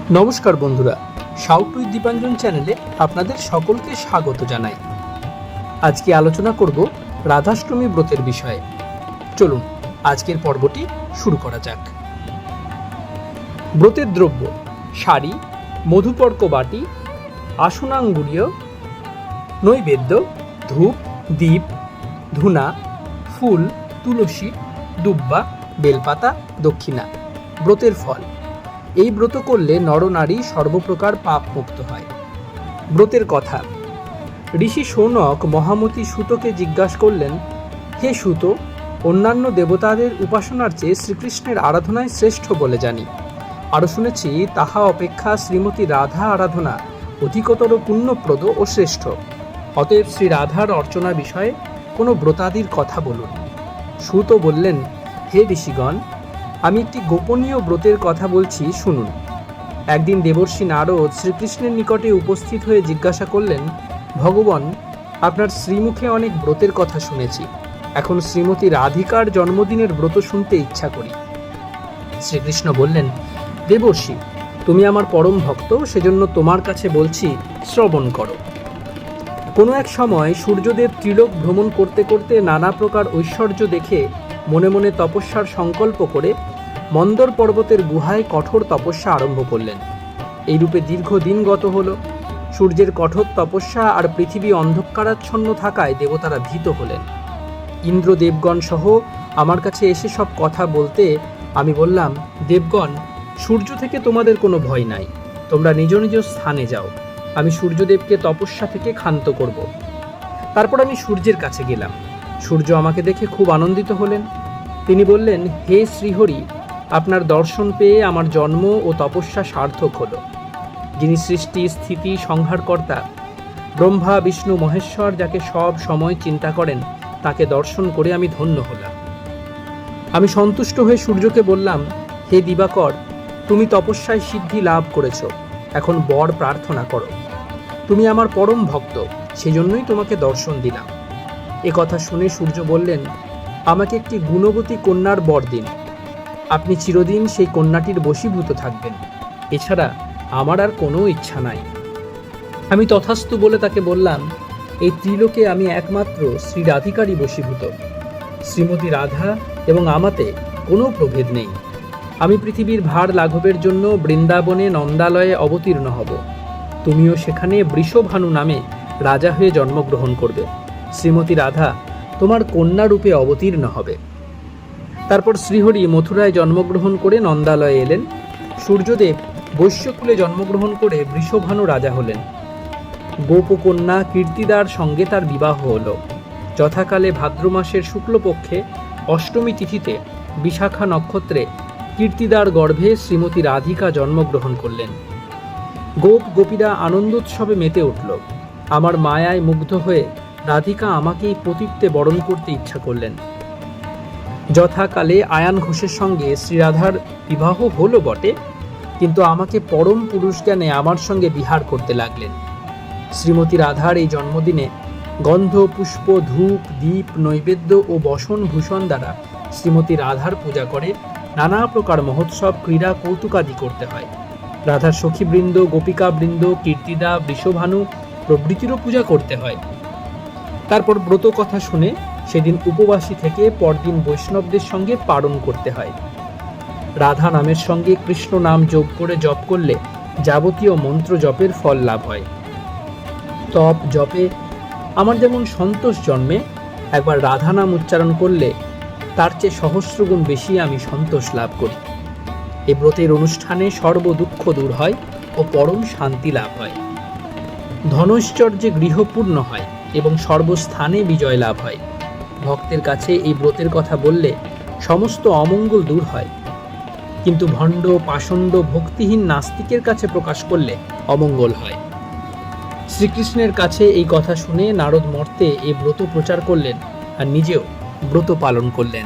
নমস্কার বন্ধুরা, shout with Dipanjan চ্যানেলে আপনাদের সকলকে স্বাগত জানাই। আজকে আলোচনা করব রাধাষ্টমী ব্রতের বিষয়ে। চলুন আজকের পর্বটি শুরু করা যাক। ব্রতের দ্রব্য: শাড়ি, মধুপর্ক বাটি, আসনাঙ্গুরীয়, নৈবেদ্য, ধূপ, দীপ, ধূনা, ফুল, তুলসী, দুব্বা, বেলপাতা, দক্ষিণা। ব্রতের ফল: এই ব্রত করলে নরনারী সর্বপ্রকার পাপ মুক্ত হয়। ব্রতের কথা: ঋষি শৌনক মহামতি সুতকে জিজ্ঞাসা করলেন, হে সুত, অন্যান্য দেবতাদের উপাসনার চেয়ে শ্রীকৃষ্ণের আরাধনায় শ্রেষ্ঠ বলে জানি। আরও শুনেছি তাহা অপেক্ষা শ্রীমতী রাধা আরাধনা অধিকতর পুণ্যপ্রদ ও শ্রেষ্ঠ। অতএব শ্রী রাধার অর্চনা বিষয়ে কোনো ব্রতাদির কথা বলুন। সুত বললেন, হে ঋষিগণ, আমি একটি গোপনীয় ব্রতের কথা বলছি, শুনুন। একদিন দেবর্ষি নারদ শ্রীকৃষ্ণের নিকটে উপস্থিত হয়ে জিজ্ঞাসা করলেন, ভগবান, আপনার শ্রীমুখে অনেক ব্রতের কথা শুনেছি, এখন শ্রীমতী রাধিকার জন্মদিনের ব্রত শুনতে ইচ্ছা করি। শ্রীকৃষ্ণ বললেন, দেবর্ষি, তুমি আমার পরম ভক্ত, সেজন্য তোমার কাছে বলছি, শ্রবণ করো। কোনো এক সময় সূর্যদেব ত্রিলোক ভ্রমণ করতে করতে নানা প্রকার ঐশ্বর্য দেখে মনে মনে তপস্যার সংকল্প করে মন্দর পর্বতের গুহায় কঠোর তপস্যা আরম্ভ করলেন। এইরূপে দীর্ঘদিন গত হল। সূর্যের কঠোর তপস্যা আর পৃথিবী অন্ধকারাচ্ছন্ন থাকায় দেবতারা ভীত হলেন। ইন্দ্র দেবগণ সহ আমার কাছে এসে সব কথা বলতে আমি বললাম, দেবগণ, সূর্য থেকে তোমাদের কোনো ভয় নাই, তোমরা নিজ নিজ স্থানে যাও, আমি সূর্যদেবকে তপস্যা থেকে ক্ষান্ত করব। তারপর আমি সূর্যের কাছে গেলাম। সূর্য আমাকে দেখে খুব আনন্দিত হলেন। তিনি বললেন, হে শ্রীহরি, আপনার দর্শন পেয়ে আমার জন্ম ও তপস্যা সার্থক হল। যিনি সৃষ্টি, স্থিতি, সংহারকর্তা, ব্রহ্মা, বিষ্ণু, মহেশ্বর, যাকে সব সময় চিন্তা করেন, তাকে দর্শন করে আমি ধন্য হলাম। আমি সন্তুষ্ট হয়ে সূর্যকে বললাম, হে দিবাকর, তুমি তপস্যায় সিদ্ধি লাভ করেছ, এখন বর প্রার্থনা করো। তুমি আমার পরম ভক্ত, সেজন্যই তোমাকে দর্শন দিলাম। এ কথা শুনে সূর্য বললেন, আমাকে একটি গুণবতী কন্যার বর দিন। আপনি চিরদিন সেই কন্যাটির বশীভূত থাকবেন, এছাড়া আমার আর কোনো ইচ্ছা নাই। আমি তথাস্তু বলে তাকে বললাম, এই ত্রিলোকে আমি একমাত্র শ্রী রাধিকারই বশীভূত। শ্রীমতী রাধা এবং আমাতে কোনো প্রভেদ নেই। আমি পৃথিবীর ভার লাঘবের জন্য বৃন্দাবনে নন্দালয়ে অবতীর্ণ হব। তুমিও সেখানে বৃষভানু নামে রাজা হয়ে জন্মগ্রহণ করবে। শ্রীমতী রাধা তোমার কন্যা রূপে অবতীর্ণ হবে। তারপর শ্রীহরি মথুরায় জন্মগ্রহণ করে নন্দালয়ে এলেন। সূর্যদেব বৈশ্যকুলে জন্মগ্রহণ করে বৃষভানু রাজা হলেন। গোপকন্যা কীর্তিদার সঙ্গে তার বিবাহ হল। যথাকালে ভাদ্র মাসের শুক্লপক্ষে অষ্টমী তিথিতে বিশাখা নক্ষত্রে কীর্তিদার গর্ভে শ্রীমতী রাধিকা জন্মগ্রহণ করলেন। গোপ গোপীরা আনন্দোৎসবে মেতে উঠল। আমার মায়ায় মুগ্ধ হয়ে রাধিকা আমাকেই পতিত্বে বরণ করতে ইচ্ছা করলেন। যথাকালে আয়ান ঘোষের সঙ্গে শ্রীরাধার বিবাহ হলো বটে, কিন্তু আমাকে পরম পুরুষ জ্ঞানে আমার সঙ্গে বিহার করতে লাগলেন। শ্রীমতী রাধার এই জন্মদিনে গন্ধ, পুষ্প, ধূপ, দীপ, নৈবেদ্য ও বসন ভূষণ দ্বারা শ্রীমতী রাধার পূজা করে নানা প্রকার মহোৎসব, ক্রীড়া, কৌতুকাদি করতে হয়। রাধার সখীবৃন্দ, গোপিকাবৃন্দ, কীর্তিদা, বৃষভানু প্রভৃতিরও পূজা করতে হয়। তারপর ব্রত কথা শুনে সেদিন উপবাসী থেকে পরদিন বৈষ্ণবদের সঙ্গে পালন করতে হয়। রাধা নামের সঙ্গে কৃষ্ণ নাম যোগ করে জপ করলে যাবতীয় মন্ত্র জপের ফল লাভ হয়। তপ জপে আমার যেমন সন্তোষ জন্মে, একবার রাধা নাম উচ্চারণ করলে তার চেয়ে সহস্রগুণ বেশি আমি সন্তোষ লাভ করি। এই ব্রতের অনুষ্ঠানে সর্বদুঃখ দূর হয় ও পরম শান্তি লাভ হয়। ধনৈশ্বর্যে গৃহপূর্ণ হয় এবং সর্বস্থানে বিজয় লাভ হয়। ভক্তের কাছে এই ব্রতের কথা বললে সমস্ত অমঙ্গল দূর হয়, কিন্তু ভণ্ড, পাষণ্ড, ভক্তিহীন নাস্তিকের কাছে প্রকাশ করলে অমঙ্গল হয়। শ্রীকৃষ্ণের কাছে এই কথা শুনে নারদ মর্তে এই ব্রত প্রচার করলেন আর নিজেও ব্রত পালন করলেন।